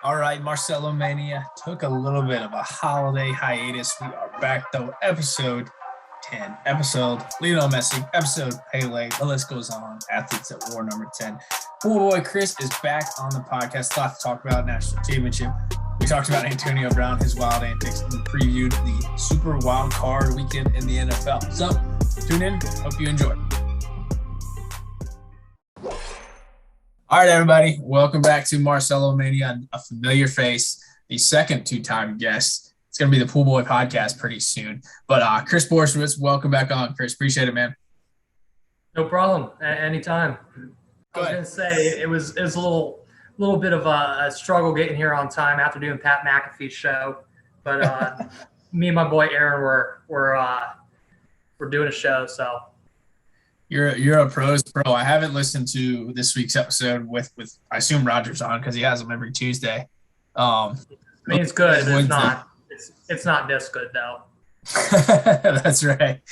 All right, MarcelloMania took a little bit of a holiday hiatus. We are back though, episode 10. Episode Lionel Messi, episode Pele. The list goes on. Athletes at War number 10. Pool boy Chris is back on the podcast. A lot to talk about national championship. We talked about Antonio Brown, his wild antics, and we previewed the super wild card weekend in the NFL. So tune in. Hope you enjoy. All right, everybody. Welcome back to MarcelloMania, a familiar face, the second two-time guest. It's going to be the Pool Boy podcast pretty soon. But Chris Borshwitz, welcome back on. Chris, appreciate it, man. No problem. Anytime. I was going to say it was a little bit of a struggle getting here on time after doing Pat McAfee's show. But me and my boy Aaron were doing a show, so. You're a pro. I haven't listened to this week's episode with I assume Roger's on because he has them every Tuesday. I mean, it's good. It's not this good though. That's right.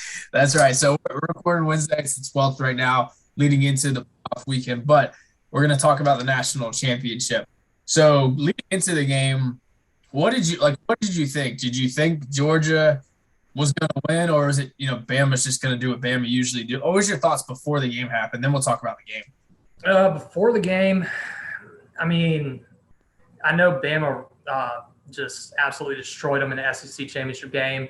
So we're recording Wednesday. It's the 12th right now, leading into the off weekend. But we're going to talk about the national championship. So leading into the game, what did you think? Did you think Georgia was going to win, or is it, Bama's just going to do what Bama usually do? What was your thoughts before the game happened? Then we'll talk about the game. Before the game, I mean, I know Bama just absolutely destroyed them in the SEC championship game,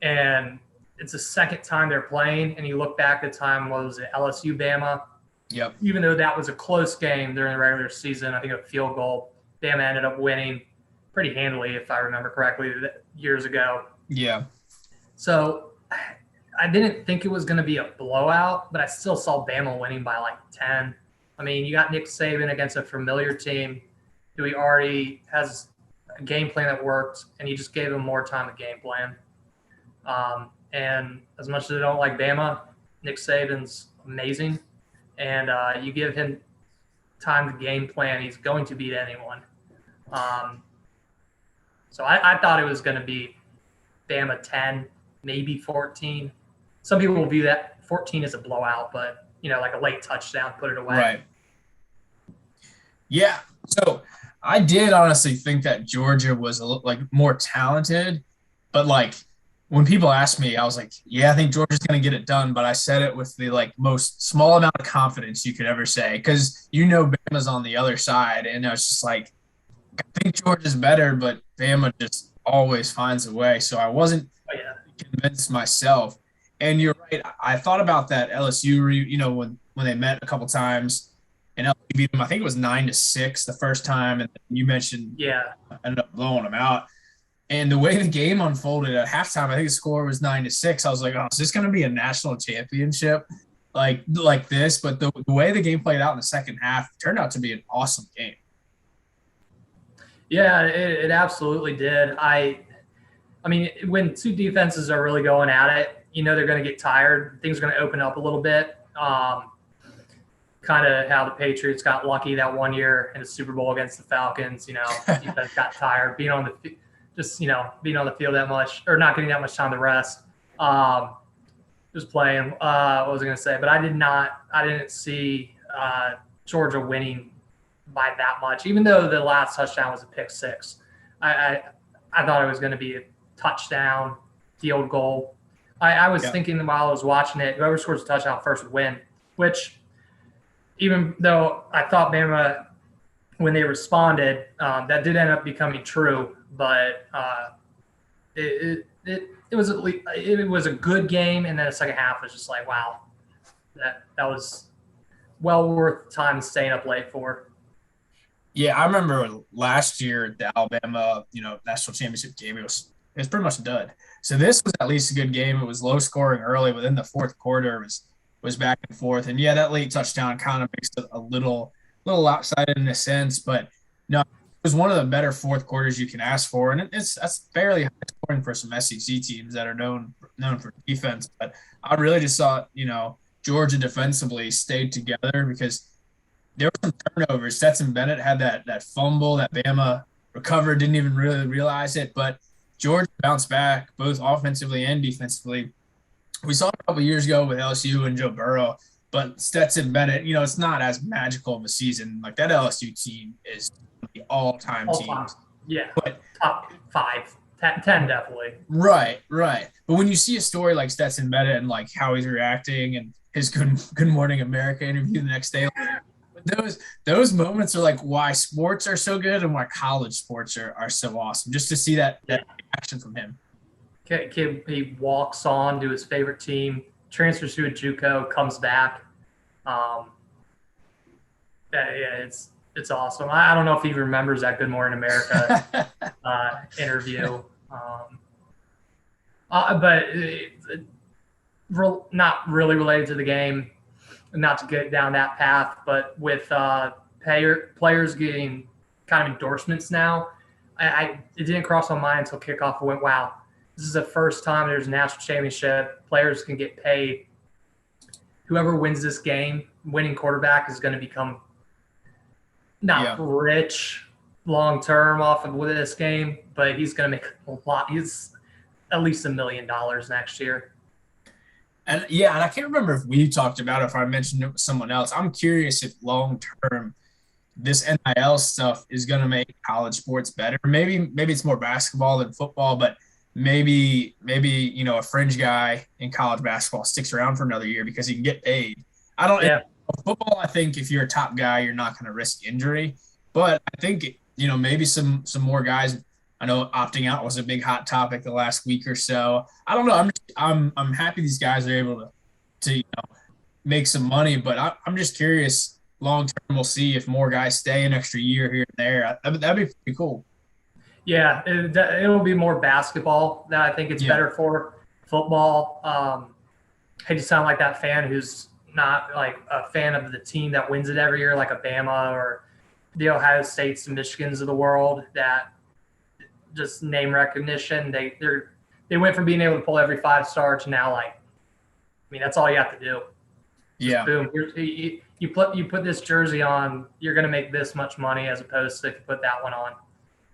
and it's the second time they're playing. And you look back at the time, what was it, LSU Bama? Yep. Even though that was a close game during the regular season, I think a field goal, Bama ended up winning pretty handily, if I remember correctly, years ago. Yeah. So I didn't think it was going to be a blowout, but I still saw Bama winning by like 10. I mean, you got Nick Saban against a familiar team who he already has a game plan that worked, and you just gave him more time to game plan. And as much as I don't like Bama, Nick Saban's amazing. And you give him time to game plan, he's going to beat anyone. So I thought it was going to be Bama 10. Maybe 14. Some people will view that 14 as a blowout, but, like a late touchdown, put it away. Right. Yeah. So I did honestly think that Georgia was a little more talented, but when people asked me, I was like, yeah, I think Georgia's going to get it done. But I said it with the most small amount of confidence you could ever say, because Bama's on the other side. And I was just like, I think Georgia's better, but Bama just always finds a way. So I wasn't convinced myself. And you're right. I thought about that LSU, when they met a couple times, and LSU beat them. I think it was 9-6 the first time, and you mentioned ended up blowing them out. And the way the game unfolded at halftime, I think the score was 9-6. I was like, oh, is this going to be a national championship like this? But the way the game played out in the second half turned out to be an awesome game. Yeah, it absolutely did. I mean, when two defenses are really going at it, they're going to get tired. Things are going to open up a little bit. Kind of how the Patriots got lucky that one year in the Super Bowl against the Falcons. Defense got tired, being on the field that much, or not getting that much time to rest. Just playing. What was I going to say? But I didn't see Georgia winning by that much, even though the last touchdown was a pick six. I thought it was going to be a touchdown, field goal. I was thinking while I was watching it, whoever scores a touchdown first would win, which even though I thought Bama, when they responded, that did end up becoming true, but it was a good game, and then the second half was just like, wow, that was well worth time staying up late for. Yeah, I remember last year the Alabama, national championship game. It was pretty much a dud. So this was at least a good game. It was low scoring early, but in the fourth quarter was back and forth. And yeah, that late touchdown kind of makes it a little lopsided in a sense, but no, it was one of the better fourth quarters you can ask for. And that's fairly high scoring for some SEC teams that are known for defense. But I really just thought, Georgia defensively stayed together because there were some turnovers. Stetson Bennett had that fumble that Bama recovered, didn't even really realize it. But Georgia bounced back both offensively and defensively. We saw it a couple years ago with LSU and Joe Burrow. But Stetson Bennett, it's not as magical of a season. Like that LSU team is the all-time All team. time. Yeah. But Top 5, 10 definitely. right. But when you see a story like Stetson Bennett and like how he's reacting and his Good Morning America interview the next day, those moments are like why sports are so good and why college sports are so awesome. Just to see that reaction from him. Kid, he walks on to his favorite team, transfers to a JUCO, comes back. It's awesome. I don't know if he remembers that Good Morning America interview, but not really related to the game. Not to get down that path, but with players getting kind of endorsements now, it didn't cross my mind until kickoff. I went, wow, this is the first time there's a national championship. Players can get paid. Whoever wins this game, winning quarterback is going to become not rich long term off of this game, but he's going to make a lot. He's at least $1 million next year. And I can't remember if we talked about it, if I mentioned it with someone else. I'm curious if long term this NIL stuff is going to make college sports better. Maybe it's more basketball than football, but maybe a fringe guy in college basketball sticks around for another year because he can get paid. I don't. Yeah. Football, I think if you're a top guy, you're not going to risk injury. But I think maybe some more guys. I know opting out was a big hot topic the last week or so. I don't know. I'm happy these guys are able to make some money, but I'm just curious. Long term, we'll see if more guys stay an extra year here and there. That'd be pretty cool. Yeah, it'll be more basketball that I think it's better for. Football. I hate to sound like that fan who's not like a fan of the team that wins it every year, like a Bama or the Ohio States and Michigans of the world that just name recognition. They went from being able to pull every 5-star to now that's all you have to do. Just boom. You put this jersey on, you're going to make this much money as opposed to if you put that one on.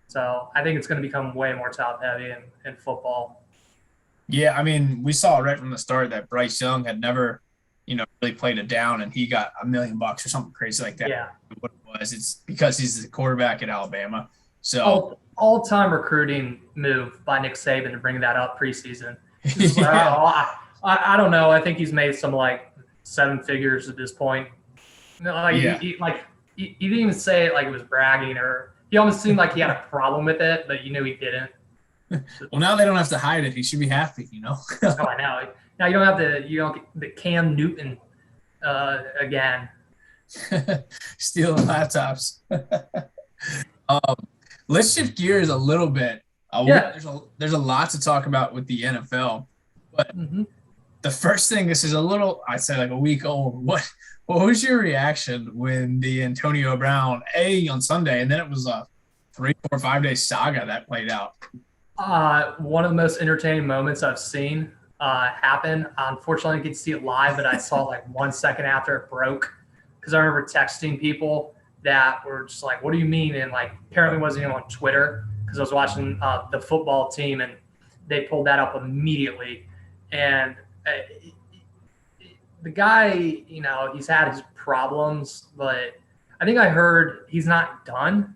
So I think it's going to become way more top heavy in football. Yeah, we saw right from the start that Bryce Young had never, really played it down, and he got $1 million or something crazy like that. Yeah, what it was. It's because he's the quarterback at Alabama. So all-time recruiting move by Nick Saban to bring that up preseason. I don't know. I think he's made some 7 figures at this point. He didn't even say it like it was bragging, or he almost seemed like he had a problem with it, but you knew he didn't. Well, now they don't have to hide it. He should be happy, Oh, I know. Now you don't get the Cam Newton again. Stealing laptops. Let's shift gears a little bit. There's a lot to talk about with the NFL, but the first thing, this is I'd say a week old. What was your reaction when the Antonio Brown on Sunday, and then it was a 3, 4, 5 day saga that played out? One of the most entertaining moments I've seen happen. Unfortunately, I didn't see it live, but I saw 1 second after it broke, because I remember texting people that were just like, "What do you mean?" And apparently wasn't even on Twitter, because I was watching the football team, and they pulled that up immediately. And the guy, he's had his problems, but I think I heard he's not done.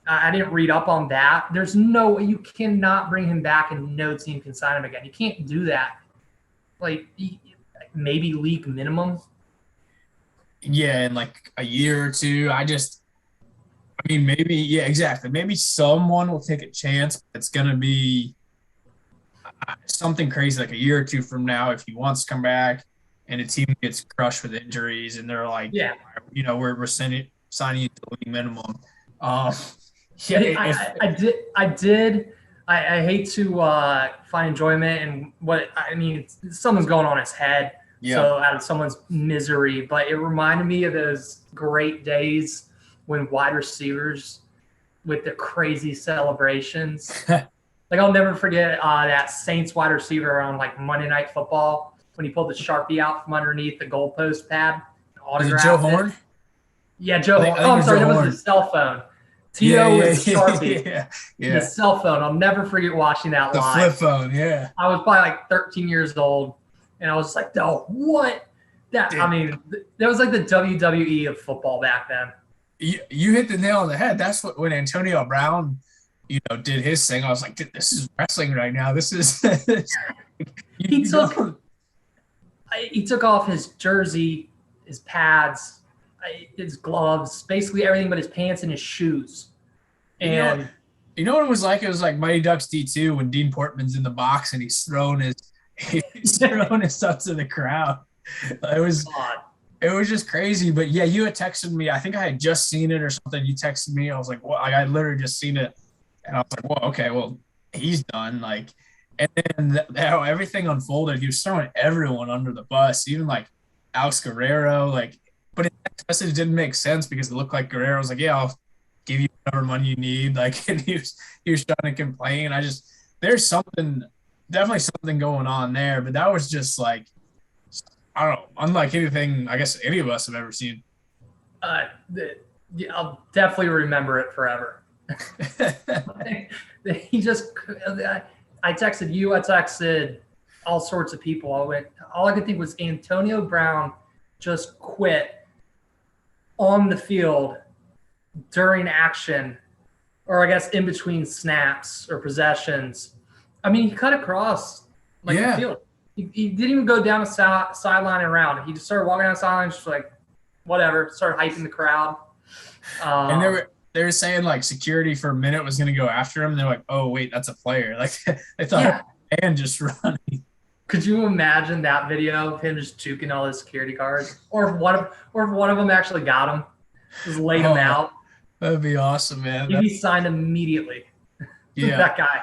I didn't read up on that. There's no way, you cannot bring him back and no team can sign him again. You can't do that. Maybe league minimum. Yeah, in a year or two. Maybe, yeah, exactly. Maybe someone will take a chance. It's going to be something crazy a year or two from now if he wants to come back and a team gets crushed with injuries and they're like, we're signing you to the league minimum. I hate to find enjoyment in someone's going on his head. Yeah. So out of someone's misery, but it reminded me of those great days when wide receivers with the crazy celebrations. I'll never forget that Saints wide receiver on Monday Night Football when he pulled the Sharpie out from underneath the goalpost pad. Was it Joe Horn? Yeah, Joe Horn. I'm sorry, that was his cell phone. Tito was Sharpie. Yeah. The cell phone. I'll never forget watching that live. The flip phone, yeah. I was probably 13 years old, and I was like, "Oh, what?" that, I Dude, mean, that was like the WWE of football back then. you hit the nail on the head. That's what when Antonio Brown, did his thing. I was like, dude, this is wrestling right now. This is you, He you took go. he took off his jersey, his pads, his gloves, basically everything but his pants and his shoes. You know, And you know what it was like? It was like Mighty Ducks D2 when Dean Portman's in the box and he's throwing his stuff to the crowd. It was God, it was just crazy. But yeah, you had texted me. I think I had just seen it or something. You texted me. I was like, well, I had literally just seen it, and I was like, well, okay, well, he's done. Like, and then how everything unfolded, he was throwing everyone under the bus, even like Alex Guerrero. Like, but his text message didn't make sense because it looked like Guerrero was like, yeah, I'll give you whatever money you need. Like, and he was trying to complain. There's something, definitely something going on there. But that was just like, I don't know, unlike anything I guess any of us have ever seen. uh, yeah, I'll definitely remember it forever. He just, I texted you, I texted all sorts of people. All I could think was Antonio Brown just quit on the field during action, or I guess in between snaps or possessions. I mean, he cut across like the Yeah, field. He didn't even go down the sideline and around. He just started walking down the sideline, just like whatever, started hyping the crowd. and they Um, were they were saying like security for a minute was going to go after him. And they're like, oh wait, that's a player. Like they thought it was yeah, a man just running. could you imagine that video of him just juking all his security guards, or if one of them actually got him, just laid him Oh, out? that'd be awesome, man. He'd be signed immediately. Yeah, That guy.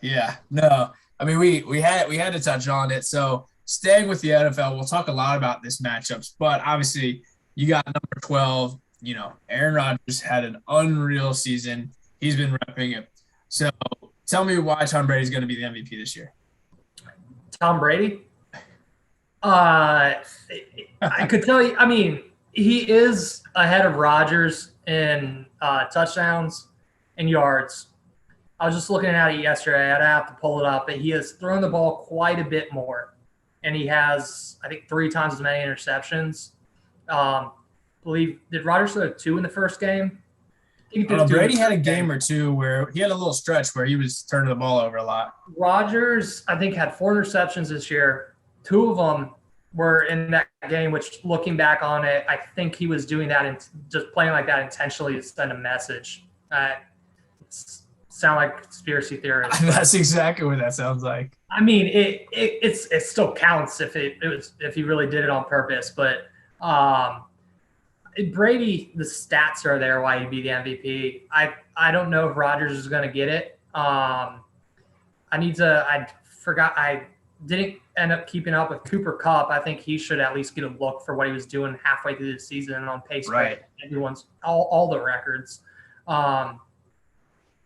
yeah. No, I mean we had to touch on it. So staying with the NFL, we'll talk a lot about this matchups, but obviously you got number 12. Aaron Rodgers had an unreal season. He's been repping it. So tell me why Tom Brady's going to be the MVP this year. Tom Brady. Uh, I could tell you. I mean, he is ahead of Rodgers in touchdowns and yards. I was just looking at it yesterday. I'd have to pull it up, but he has thrown the ball quite a bit more, and he has, I think, 3 times as many interceptions. Believe did Rodgers throw 2 in the first game? I think he I don't threw know. 2 in the Brady had a first game. game or two where he had a little stretch where he was turning the ball over a lot. Rodgers, I think, had 4 interceptions this year. 2 of them were in that game, which looking back on it, I think he was doing that and just playing like that intentionally to send a message. Sound like conspiracy theorists, but That's exactly what that sounds like. I mean, it still counts if he really did it on purpose. But Brady, the stats are there why he'd be the MVP. I don't know if Rodgers is going to get it. I forgot. I didn't end up keeping up with Cooper Kupp. I think he should at least get a look for what he was doing halfway through the season and on pace to Right. break everyone's all the records.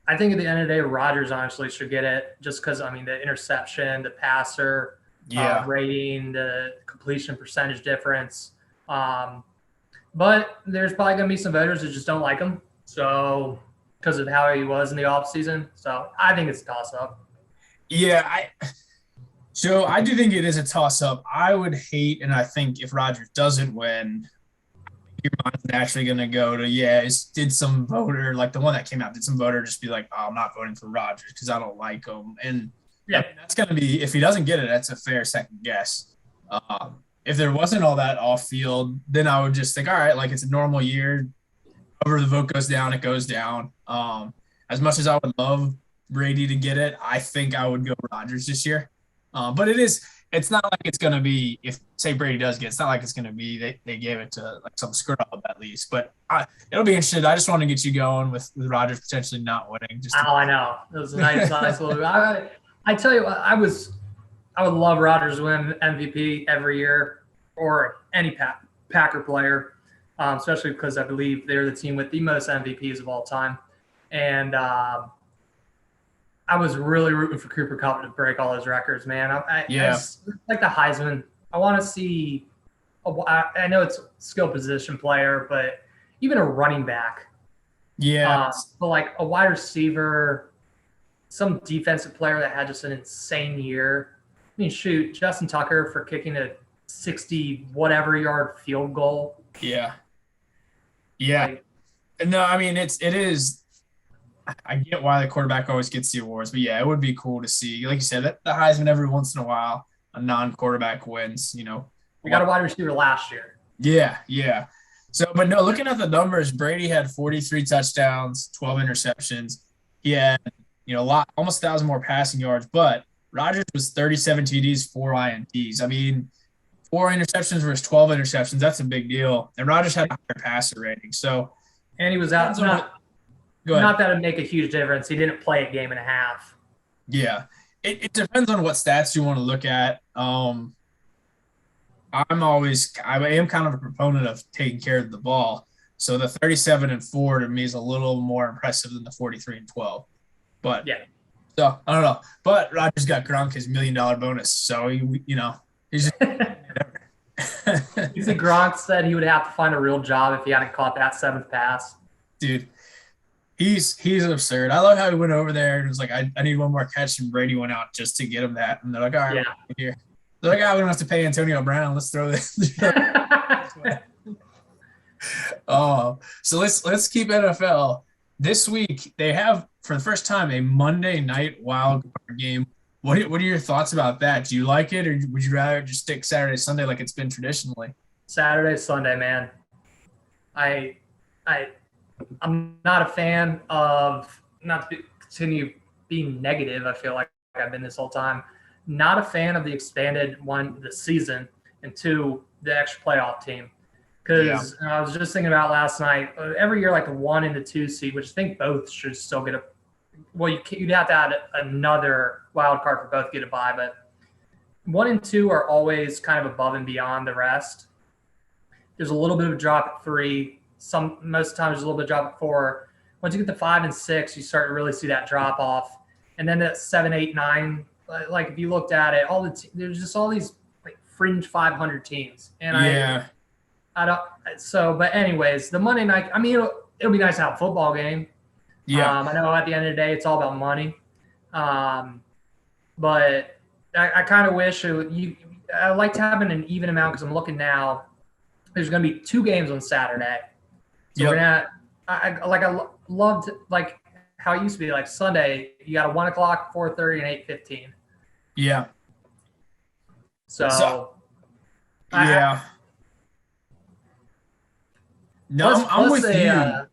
I think at the end of the day, Rodgers honestly should get it just because, I mean, the interception, the passer Yeah. rating, the completion percentage difference. But there's probably going to be some voters that just don't like him. So, because of how he was in the offseason. So, I think it's a toss up. Yeah. So I do think it is a toss up. I would hate, and I think if Rodgers doesn't win, your mind's naturally going to go to, yeah, did some voter, like the one that came out, did some voter just be like, oh, I'm not voting for Rodgers because I don't like him. And I Yeah. mean, that's going to be, if he doesn't get it, that's a fair second guess. If there wasn't all that off field, then I would just think, all right, like it's a normal year. However the vote goes down, it goes down. As much as I would love Brady to get it, I think I would go Rodgers this year. But it's not like it's going to be, if say Brady does get it, it's not like it's going to be, they gave it to like some scrub at least. But it'll be interesting. I just want to get you going with Rodgers potentially not winning. I know. It was a nice little. I tell you what, I would love Rodgers to win MVP every year or any Packer player, especially because I believe they're the team with the most MVPs of all time. And I was really rooting for Cooper Kupp to break all his records, man. Yeah. Like the Heisman. I want to see. I know it's a skill position player, but even a running back. Yeah. But like a wide receiver, some defensive player that had just an insane year. I mean, shoot, Justin Tucker for kicking a 60 whatever yard field goal. Yeah. Yeah. Like, No, I mean it is. I get why the quarterback always gets the awards, but yeah, it would be cool to see, like you said, the Heisman every once in a while, a non-quarterback wins. we got a wide receiver last year. Yeah, yeah. So, but no, looking at the numbers, Brady had 43 touchdowns, 12 interceptions. He had, a lot, almost 1,000 more passing yards, but Rodgers was 37 TDs, 4 INTs. I mean, 4 interceptions versus 12 interceptions, that's a big deal. And Rodgers had a higher passer rating. So, And he was out. go ahead. Not that it'd make a huge difference. He didn't play a game and a half. Yeah. It depends on what stats you want to look at. I am kind of a proponent of taking care of the ball. So the 37-4 to me is a little more impressive than the 43-12. But yeah, so I don't know. But Rodgers got Gronk his $1 million bonus. So he's just you think Gronk said he would have to find a real job if he hadn't caught that 7th pass? Dude, he's absurd. I love how he went over there and was like, I need one more catch, and Brady went out just to get him that. And they're like, all right, here. They're like, we don't have to pay Antonio Brown. Let's throw this. So let's keep NFL. This week they have, for the first time, a Monday night wild card game. What are your thoughts about that? Do you like it, or would you rather just stick Saturday, Sunday like it's been traditionally? Saturday, Sunday, man. I'm not a fan of, not to continue being negative, I feel like I've been this whole time, not a fan of the expanded one, the season, and 2, the extra playoff team. Because I was just thinking about last night, every year, like the 1 and the 2 seed, which I think both should still get you'd have to add another wild card for both to get a bye, but 1 and 2 are always kind of above and beyond the rest. There's a little bit of a drop at 3. Most times there's a little bit of drop at 4. Once you get to 5 and 6, you start to really see that drop off. And then at 7, 8, 9, like if you looked at it, there's just all these like fringe 500 teams. And I don't. So, but anyways, the Monday night. I mean, it'll be nice to have a football game. Yeah. I know at the end of the day, it's all about money. But I kind of wish I like to have an even amount, because I'm looking now. There's going to be 2 games on Saturday. So we're gonna. I loved like how it used to be. Like Sunday, you got a 1 o'clock, 4:30, and 8:15. Yeah. So yeah. No, I'm with you.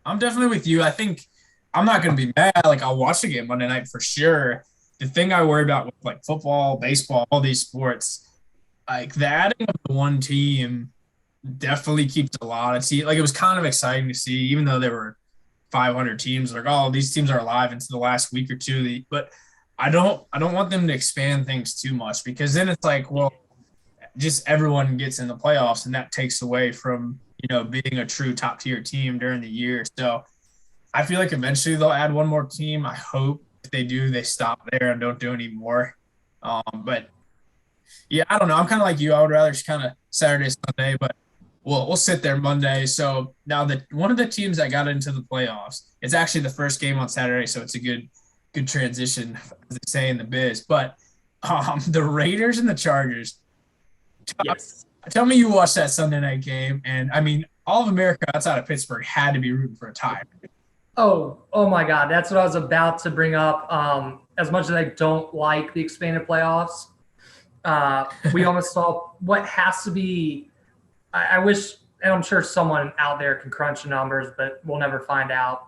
I'm definitely with you. I think I'm not going to be mad. Like, I'll watch the game Monday night for sure. The thing I worry about with like football, baseball, all these sports, like the adding of the one team definitely keeps a lot of teams. Like, it was kind of exciting to see, even though there were 500 teams. Like, these teams are alive into the last week or two. But I don't want them to expand things too much, because then it's like, well, just everyone gets in the playoffs, and that takes away from being a true top tier team during the year. So I feel like eventually they'll add one more team. I hope if they do, they stop there and don't do any more. But yeah, I don't know. I'm kind of like you. I would rather just kind of Saturday, Sunday, but we'll sit there Monday. So now one of the teams that got into the playoffs, it's actually the first game on Saturday, so it's a good transition, as they say in the biz. But the Raiders and the Chargers. Yes. Tell me you watched that Sunday night game, and I mean, all of America outside of Pittsburgh had to be rooting for a tie. Oh my God. That's what I was about to bring up. As much as I don't like the expanded playoffs, we almost saw what has to be. I wish, and I'm sure someone out there can crunch the numbers, but we'll never find out.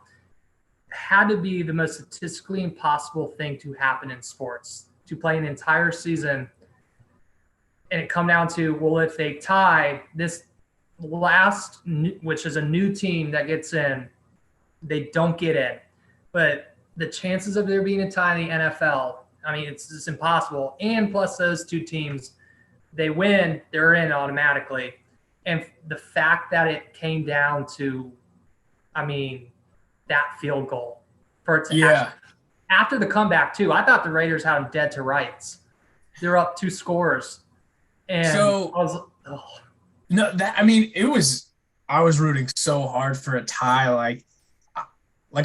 Had to be the most statistically impossible thing to happen in sports, to play an entire season. And it come down to, well, if they tie this last, which is a new team that gets in, they don't get in. But the chances of there being a tie in the NFL, I mean, it's just impossible. And plus those 2 teams, they win, they're in automatically. And the fact that it came down to, I mean, that field goal for it to actually, after the comeback too, I thought the Raiders had them dead to rights. They're up 2 scores. And so I was, no, I mean, I was rooting so hard for a tie. Like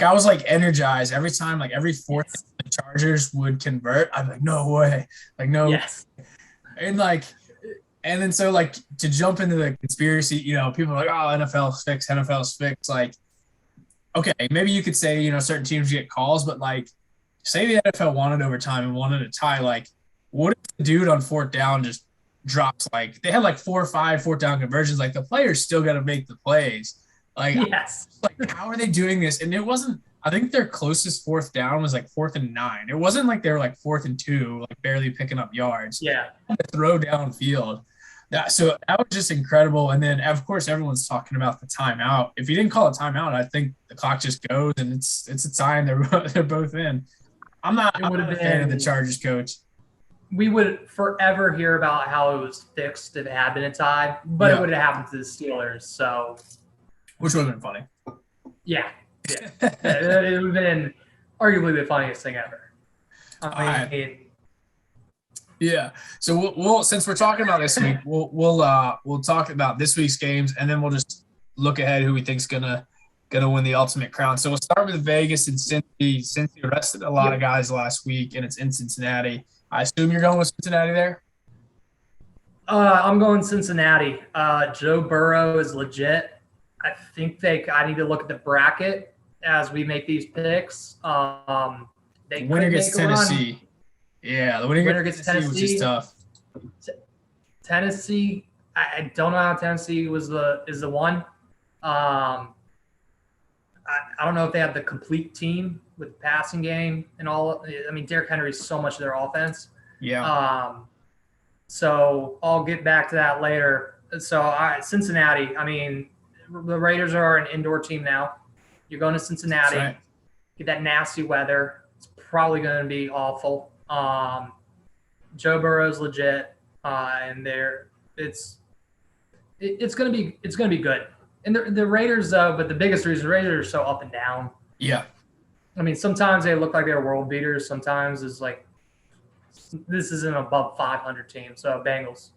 I was like energized every time, like every fourth the Chargers would convert. I'm like, no way. Like, no. Yes. And like, And then so like to jump into the conspiracy, people are like, oh, NFL's fixed, NFL's fixed. Like, okay, maybe you could say, certain teams get calls, but like say the NFL wanted overtime and wanted a tie, like what if the dude on fourth down just drops like they had like 4 or 5 fourth down conversions, like the players still gotta make the plays. Like Yes. like how are they doing this? And it wasn't I think their closest fourth down was like 4th and 9. It wasn't like they were like 4th and 2, like barely picking up yards. Yeah. To throw downfield. So that was just incredible. And then of course everyone's talking about the timeout. If you didn't call a timeout, I think the clock just goes and it's a sign they're both in. I'm not a fan of the Chargers coach. We would forever hear about how it was fixed if it had been a tie, but it would have happened to the Steelers. So, which would have been funny. Yeah. It would have been arguably the funniest thing ever. Yeah. So we'll since we're talking about this week, we'll talk about this week's games, and then we'll just look ahead who we think's gonna win the ultimate crown. So we'll start with Vegas and Cincy. Cincy arrested a lot of guys last week, and it's in Cincinnati. I assume you're going with Cincinnati there? I'm going Cincinnati. Joe Burrow is legit. I think I need to look at the bracket as we make these picks. The winner gets Tennessee. Yeah, the winner gets Tennessee, which is tough. Tennessee, I don't know how Tennessee is the one. I don't know if they have the complete team with the passing game and all. I mean, Derrick Henry is so much of their offense. Yeah. So I'll get back to that later. So Cincinnati, I mean, the Raiders are an indoor team now. You're going to Cincinnati. Right. Get that nasty weather. It's probably going to be awful. Joe Burrow's legit, and it's going to be good. And the Raiders, but the biggest reason the Raiders are so up and down. Yeah. I mean, sometimes they look like they're world beaters. Sometimes it's like this is an above 500 team. So Bengals.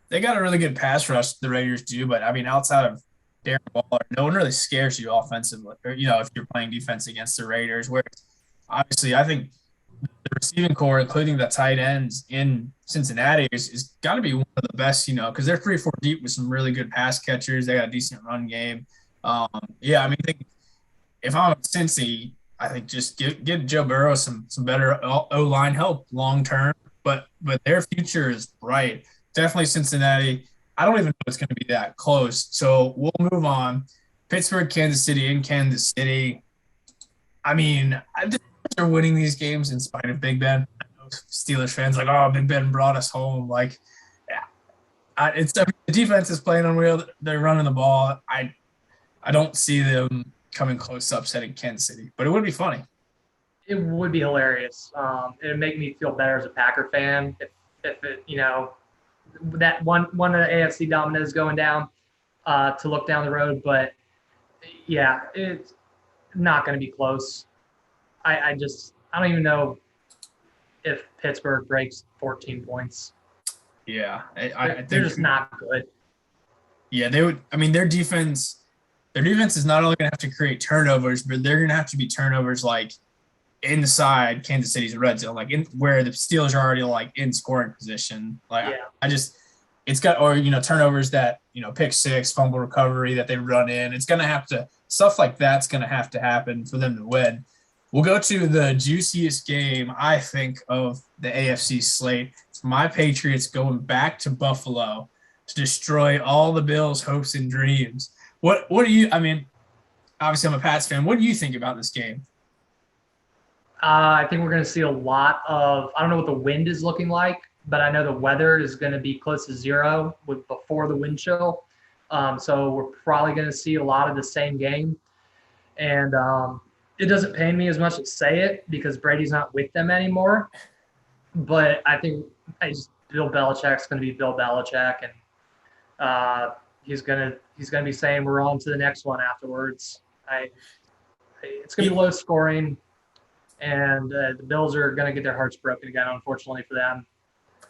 They got a really good pass rush, the Raiders do, but I mean, outside of Darren Waller, no one really scares you offensively, or if you're playing defense against the Raiders. Where obviously, I think the receiving core, including the tight ends in Cincinnati, is got to be one of the best. Because they're 3 or 4 deep with some really good pass catchers. They got a decent run game. I mean, if I'm Cincy, I think just get Joe Burrow some better O-line help long term. But their future is bright. Definitely Cincinnati. I don't even know if it's going to be that close. So we'll move on. Pittsburgh, Kansas City, in Kansas City. I mean, they're winning these games in spite of Big Ben. I know Steelers fans like, oh, Big Ben brought us home. Like, yeah, the defense is playing unreal. They're running the ball. I don't see them coming close to upsetting Kansas City, but it would be funny. It would be hilarious. It would make me feel better as a Packer fan if it, that one of the AFC dominoes going down to look down the road. But yeah, it's not going to be close. I don't even know if Pittsburgh breaks 14 points. Yeah, I think they're just not good. Yeah, they would. I mean, their defense is not only going to have to create turnovers, but they're going to have to be turnovers like inside Kansas City's red zone, like where the Steelers are already like in scoring position. Like it's got, or turnovers that pick six, fumble recovery that they run in. It's going to have to stuff like that's going to have to happen for them to win. We'll go to the juiciest game I think of the AFC slate. It's my Patriots going back to Buffalo to destroy all the Bills' hopes and dreams. What do you? I mean, obviously I'm a Pats fan. What do you think about this game? I think we're going to see a lot of – I don't know what the wind is looking like, but I know the weather is going to be close to zero before the wind chill. So we're probably going to see a lot of the same game. And it doesn't pain me as much to say it because Brady's not with them anymore. But I think Bill Belichick's going to be Bill Belichick, and he's going to be saying we're on to the next one afterwards. It's going to be low scoring. And the Bills are going to get their hearts broken again, unfortunately for them,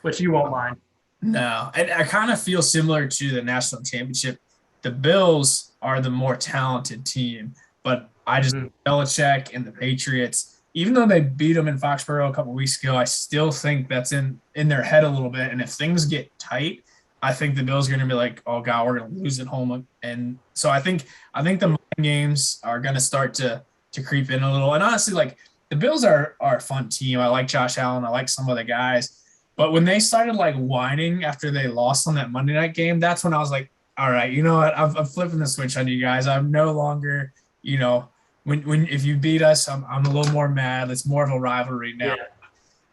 which you won't mind. No, and I kind of feel similar to the national championship. The Bills are the more talented team, but I just Belichick and the Patriots, even though they beat them in Foxborough a couple weeks ago, I still think that's in their head a little bit. And if things get tight, I think the Bills are going to be like, oh god, we're going to lose at home, and so I think the mind games are going to start to creep in a little. And honestly, like the Bills are a fun team. I like Josh Allen. I like some of the guys, but when they started like whining after they lost on that Monday night game, that's when I was like, all right, you know what? I'm flipping the switch on you guys. I'm no longer, you know, when if you beat us, I'm a little more mad. It's more of a rivalry now. Yeah,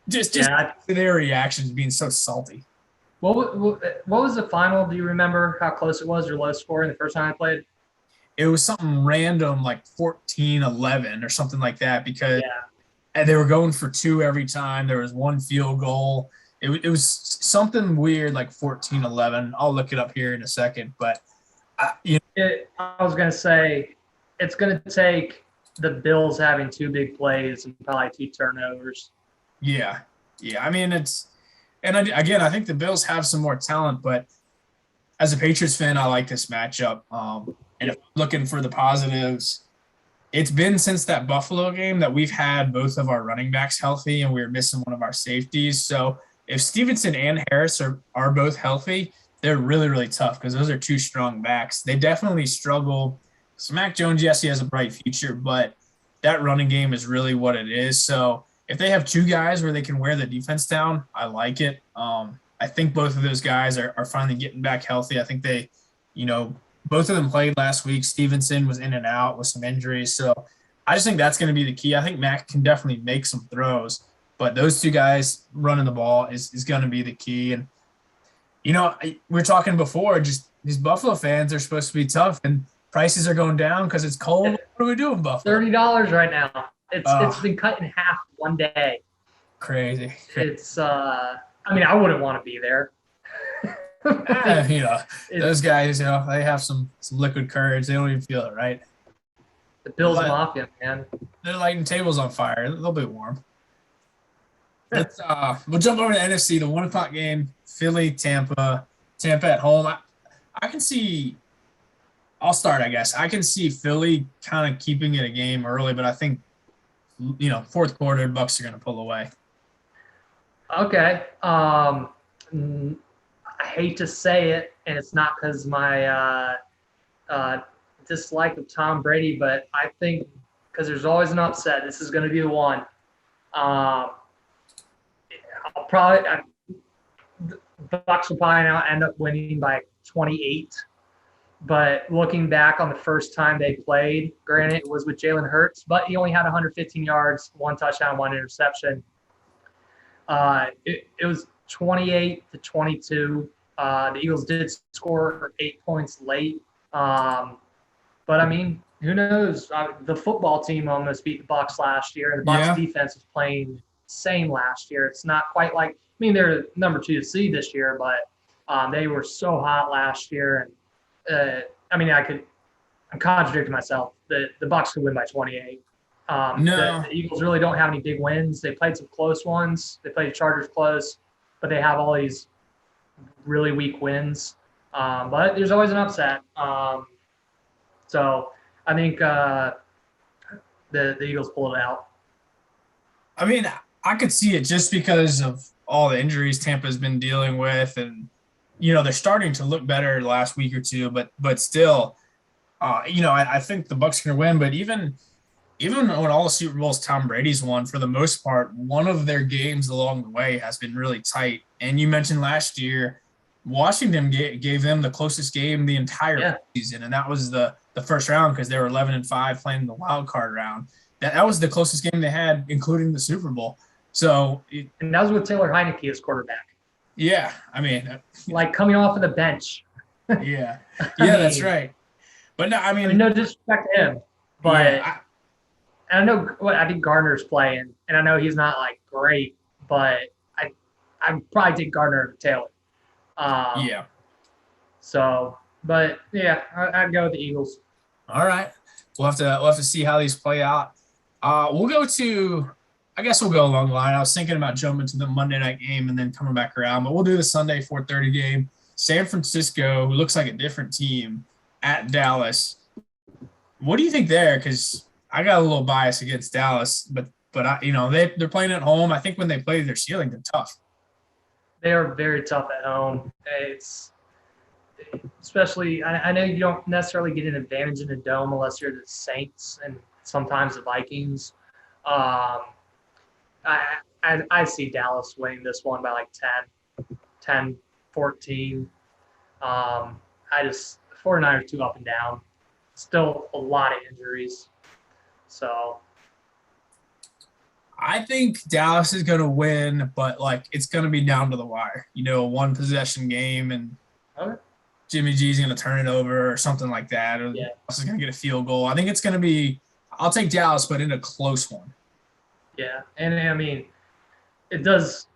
Just yeah. their reactions being so salty. What was the final? Do you remember how close it was or low scoring the first time I played? It was something random like 14-11 or something like that because Yeah, they were going for two every time. There was one field goal. It was something weird like 14-11. I'll look it up here in a second. But, I was gonna say it's gonna take the Bills having two big plays and probably two turnovers. yeah. Yeah. I mean, and again, I think the Bills have some more talent, but as a Patriots fan, I like this matchup. And if looking for the positives, it's been since that Buffalo game that we've had both of our running backs healthy and we were missing one of our safeties. So if Stevenson and Harris are both healthy, they're really, really tough because those are two strong backs. They definitely struggle. So Mac Jones, yes, he has a bright future, but that running game is really what it is. So if they have two guys where they can wear the defense down, I like it. I think both of those guys are finally getting back healthy. I think they, you know, both of them played last week. Stevenson was in and out with some injuries. So I just think that's going to be the key. I think Mac can definitely make some throws, but those two guys running the ball is going to be the key. And, we were talking before, just these Buffalo fans are supposed to be tough and prices are going down because it's cold. What do we do in Buffalo? $30 right now. It's Oh, been cut in half one day. crazy. It's I mean I wouldn't want to be there. Eh, those It's guys, they have some liquid courage. They don't even feel it, right? the They're, Bills li- Mafia, man. they're lighting tables on fire. They'll be warm. We'll jump over to NFC, the 1 o'clock game, Philly, Tampa, Tampa at home. I can see. I'll start, I guess. I can see Philly kind of keeping it a game early, but I think fourth quarter, Bucks are going to pull away. Okay. I hate to say it, and it's not because my uh, dislike of Tom Brady, but I think because there's always an upset, this is going to be the one. Um, I'll probably the Bucks will probably now end up winning by 28. But looking back on the first time they played, granted it was with Jalen Hurts, but he only had 115 yards, one touchdown, one interception. It was 28-22. The Eagles did score 8 points late. But I mean, who knows? The football team almost beat the Bucks last year, and the Bucks Yeah, defense was playing same last year. It's not quite like I mean they're number 2 seed this year, but they were so hot last year, and I mean I'm contradicting myself. The Bucks could win by 28. The no, Eagles really don't have any big wins. They played some close ones. They played the Chargers close, but they have all these really weak wins. But there's always an upset. So I think the Eagles pulled it out. I mean, I could see it just because of all the injuries Tampa's been dealing with, and they're starting to look better the last week or two, but still, I think the Bucks are going to win. But even when all the Super Bowls Tom Brady's won, for the most part, one of their games along the way has been really tight. And you mentioned last year, Washington gave them the closest game the entire Yeah, season, and that was the first round because they were 11-5 playing the wild card round. That was the closest game they had, including the Super Bowl. So and that was with Taylor Heineke as quarterback, yeah, I mean, like coming off of the bench. yeah, I yeah, that's mean, right. But no, I mean, no disrespect to him, but yeah, and I know what I think Gardner's playing, and I know he's not like great, but I probably take Gardner over Taylor. Um, yeah. so, but yeah, I'd go with the Eagles. All right, we'll have to see how these play out. We'll go to. I guess we'll go along the line. I was thinking about jumping to the Monday night game and then coming back around, but we'll do the Sunday 4:30 game. San Francisco, who looks like a different team, at Dallas. What do you think there? Because I got a little bias against Dallas, but they're playing at home. I think when they play their ceiling, they're tough. They are very tough at home. especially I know you don't necessarily get an advantage in the dome unless you're the Saints and sometimes the Vikings. I see Dallas winning this one by like 10, 14. I just 49ers too up and down. Still a lot of injuries. So I think Dallas is going to win, but like it's going to be down to the wire. A one possession game, and okay. Jimmy G's going to turn it over or something like that. Or Yeah. Dallas is going to get a field goal. I think it's going to be. I'll take Dallas, but in a close one. Yeah, and I mean, it does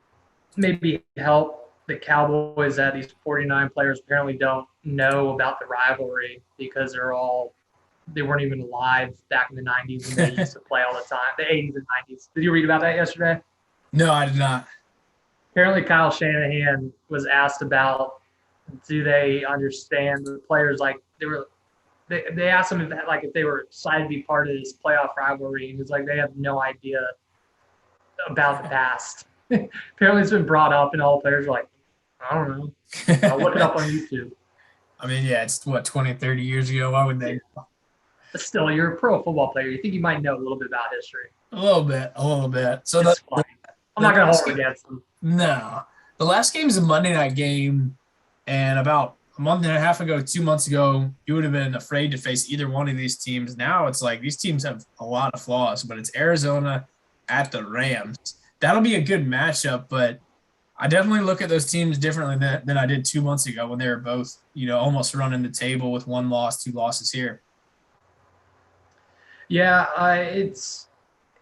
maybe help the Cowboys that these 49 players apparently don't know about the rivalry because they weren't even alive back in the 90s and they used to play all the time, the 80s and 90s. Did you read about that yesterday? No, I did not. Apparently, Kyle Shanahan was asked about do they understand the players like they asked him if they were excited to be part of this playoff rivalry, and he's like they have no idea about the past. Apparently, it's been brought up, and all the players are like, I don't know. I'll look it up on YouTube. I mean, yeah, it's 20, 30 years ago. Why would they? But still, you're a pro football player. You think you might know a little bit about history. A little bit. So I'm not going to hold it against them. No. The last game is a Monday night game, and about a month and a half ago, 2 months ago, you would have been afraid to face either one of these teams. Now it's like these teams have a lot of flaws, but it's Arizona at the Rams. That'll be a good matchup, but I definitely look at those teams differently than I did 2 months ago when they were both, almost running the table with one loss, two losses here. Yeah, it's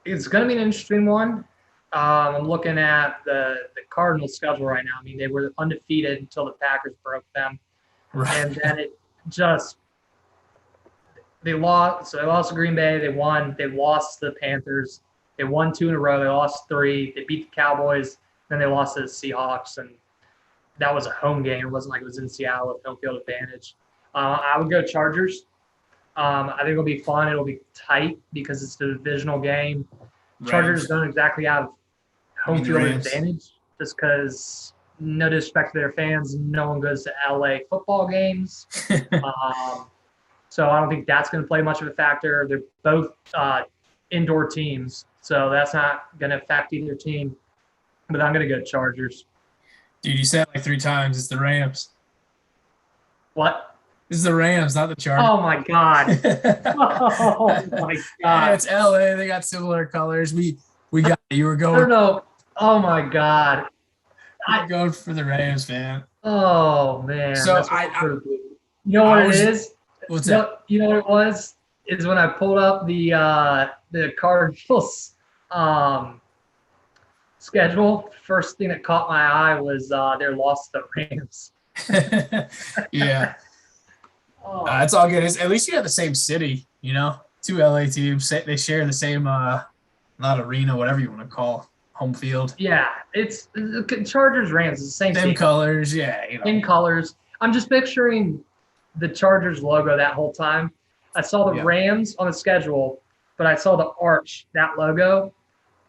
going to be an interesting one. I'm looking at the Cardinals' schedule right now. I mean, they were undefeated until the Packers broke them, Right. and then they lost. So they lost to Green Bay. They won. They lost to the Panthers. They won 2 in a row. They lost 3. They beat the Cowboys. Then they lost to the Seahawks, and that was a home game. It wasn't like it was in Seattle with home field advantage. I would go Chargers. I think it'll be fun. It'll be tight because it's the divisional game. Chargers don't exactly have home field advantage just because, no disrespect to their fans, no one goes to LA football games. So I don't think that's going to play much of a factor. They're both indoor teams, so that's not going to affect either team. But I'm going to go Chargers. Dude, you said it like 3 times. It's the Rams. What? This is the Rams, not the Chargers. Oh, my God. Oh, my God. Yeah, it's LA. They got similar colors. We got it. You were going. I don't know. Oh, my God. I'm going for the Rams, man. Oh, man. So you know what it is? What's that? You know what it was? Is when I pulled up the Cardinals schedule, first thing that caught my eye was their loss to the Rams. Yeah. It's all good. At least you have the same city, 2 LA teams. They share the same, not arena, whatever you want to call home field. Yeah, it's Chargers Rams. It's the same team. Colors, yeah. Same colors. I'm just picturing the Chargers logo that whole time. I saw the Rams on the schedule, but I saw the arch, that logo,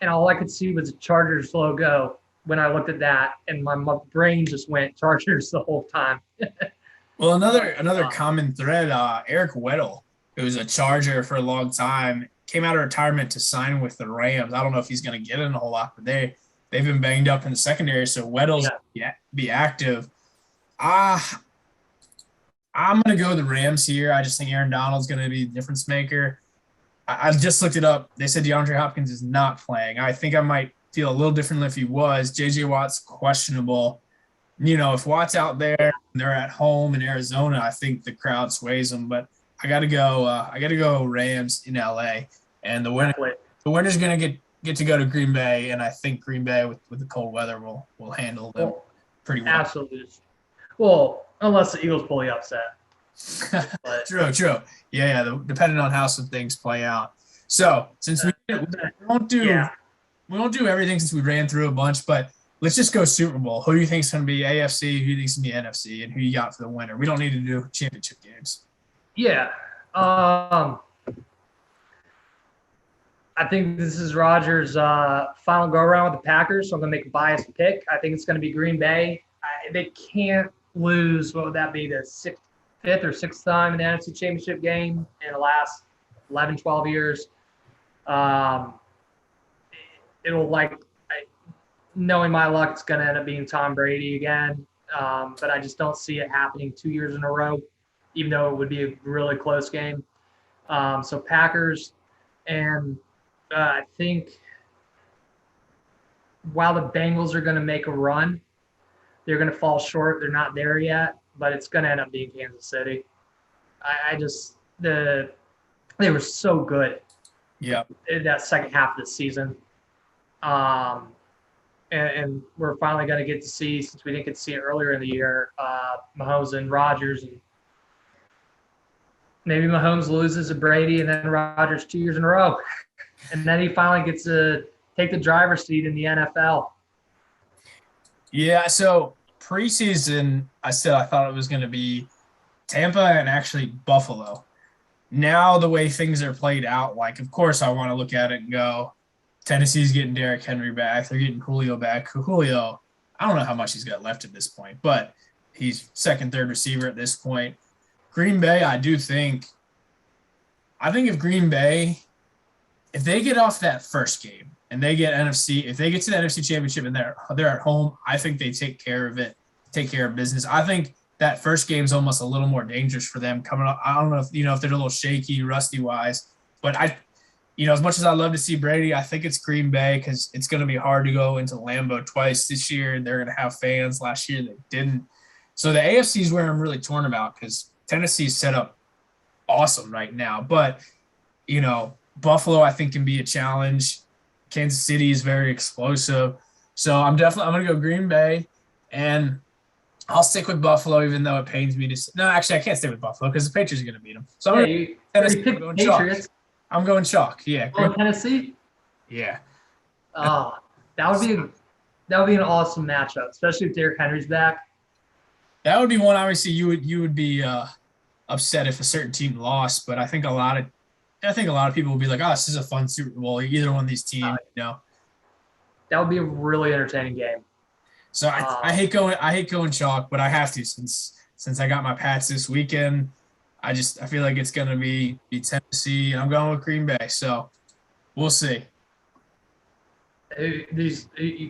and all I could see was the Chargers logo when I looked at that, and my brain just went Chargers the whole time. Well, another common thread, Eric Weddle, who was a Charger for a long time, came out of retirement to sign with the Rams. I don't know if he's going to get in a whole lot, but they've been banged up in the secondary, so Weddle's be active. I'm going to go the Rams here. I just think Aaron Donald's going to be the difference maker. I just looked it up. They said DeAndre Hopkins is not playing. I think I might feel a little differently if he was. J.J. Watt's questionable. If Watt's out there and they're at home in Arizona, I think the crowd sways them. But I got to go Rams in L.A. And the winner's going to get to go to Green Bay, and I think Green Bay with the cold weather will handle them pretty well. Absolutely. Well, unless the Eagles pull the upset. True. Yeah. Depending on how some things play out. So since we won't do everything since we ran through a bunch, but let's just go Super Bowl. Who do you think is going to be AFC? Who do you think is going to be NFC? And who you got for the winner? We don't need to do championship games. Yeah. I think this is Rodgers' final go-around with the Packers, so I'm going to make a biased pick. I think it's going to be Green Bay. They can't lose, what would that be, the fifth or sixth time in the NFC Championship game in the last 11, 12 years. Um, it'll knowing my luck, it's going to end up being Tom Brady again. But I just don't see it happening 2 years in a row, even though it would be a really close game. So Packers, and I think while the Bengals are going to make a run, they're going to fall short. They're not there yet, but it's going to end up being Kansas City. They were so good. Yeah. In that second half of the season. And we're finally going to get to see, since we didn't get to see it earlier in the year, Mahomes and Rodgers. And maybe Mahomes loses to Brady and then Rodgers 2 years in a row. And then he finally gets to take the driver's seat in the NFL. Yeah, so preseason, I said I thought it was going to be Tampa and actually Buffalo. Now the way things are played out, like, of course I want to look at it and go, Tennessee's getting Derrick Henry back. They're getting Julio back. Julio, I don't know how much he's got left at this point, but he's second, third receiver at this point. Green Bay, I think if Green Bay, if they get off that first game and they get if they get to the NFC Championship and they're at home, I think they take care of it, take care of business. I think that first game is almost a little more dangerous for them coming up. I don't know if they're a little shaky, rusty wise, but as much as I love to see Brady, I think it's Green Bay because it's going to be hard to go into Lambeau twice this year. They're going to have fans. Last year they didn't. So the AFC is where I'm really torn about because Tennessee's set up awesome right now. But, Buffalo I think can be a challenge. Kansas City is very explosive. So I'm going to go Green Bay, and I'll stick with Buffalo even though it pains me to – no, actually I can't stay with Buffalo because the Patriots are going to beat them. So I'm going to Patriots. I'm going chalk. Yeah. Tennessee? Yeah. Oh, that would be an awesome matchup, especially if Derrick Henry's back. That would be one. Obviously, you would be upset if a certain team lost, but I think a lot of people would be like, "Oh, this is a fun Super Bowl." Either one of these teams, That would be a really entertaining game. So I hate going chalk, but I have to since I got my Pats this weekend. I feel like it's going to be Tennessee, and I'm going with Green Bay. So we'll see. Who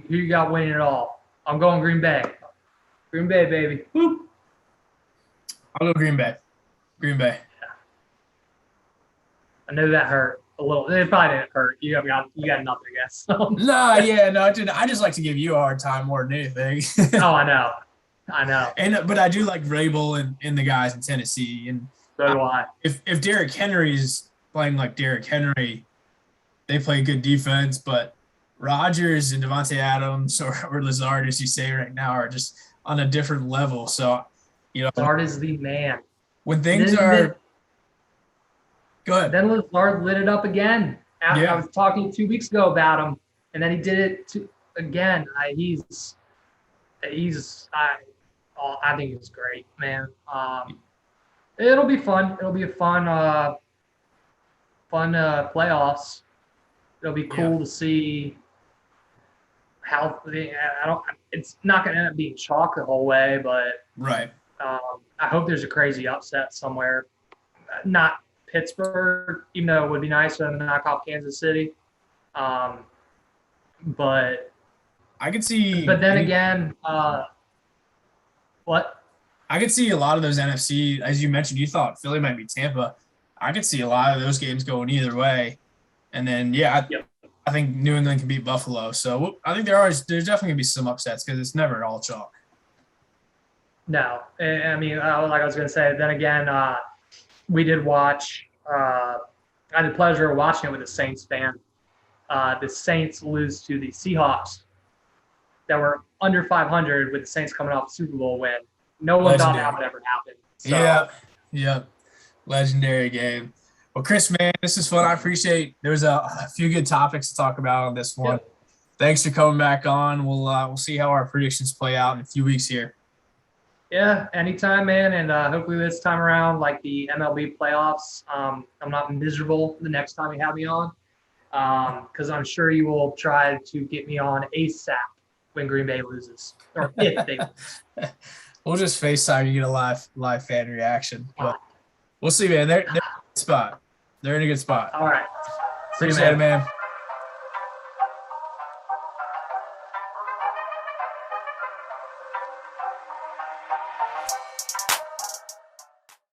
you got winning it all? I'm going Green Bay. Green Bay, baby. Woo. I'll go Green Bay. Green Bay. Yeah. I know that hurt a little. It probably didn't hurt. You got nothing, I guess. No, dude. I just like to give you a hard time more than anything. Oh, I know. But I do like Vrabel and the guys in Tennessee. And so do I. If Derrick Henry's playing like Derrick Henry, they play good defense. But Rodgers and Devontae Adams or Lazard, as you say right now, are just on a different level. So, Lazard is the man. When things are – go ahead. Then Lazard lit it up again. I was talking 2 weeks ago about him, and then he did it again. I think he's great, man. It'll be fun. It'll be a fun playoffs. It'll be cool to see how it's not going to end up being chalk the whole way, but right. I hope there's a crazy upset somewhere. Not Pittsburgh, even though it would be nice for them to knock off Kansas City. But I could see. But then again, what? I could see a lot of those NFC, as you mentioned, you thought Philly might be Tampa. I could see a lot of those games going either way. And then, I think New England can beat Buffalo. So I think there's definitely going to be some upsets because it's never all chalk. No. I mean, like I was going to say, then again, we did watch I had the pleasure of watching it with a Saints fan. The Saints lose to the Seahawks that were under 500 with the Saints coming off a Super Bowl win. No one thought that would ever happen. So. Yeah. Legendary game. Well, Chris, man, this is fun. I appreciate there was a few good topics to talk about on this one. Yep. Thanks for coming back on. We'll see how our predictions play out in a few weeks here. Yeah, anytime, man. And hopefully this time around, like the MLB playoffs, I'm not miserable the next time you have me on because I'm sure you will try to get me on ASAP when Green Bay loses or if they lose. We'll just FaceTime you get a live fan reaction. But we'll see, man. They're in a good spot. They're in a good spot. All right. See you, Appreciate it, man.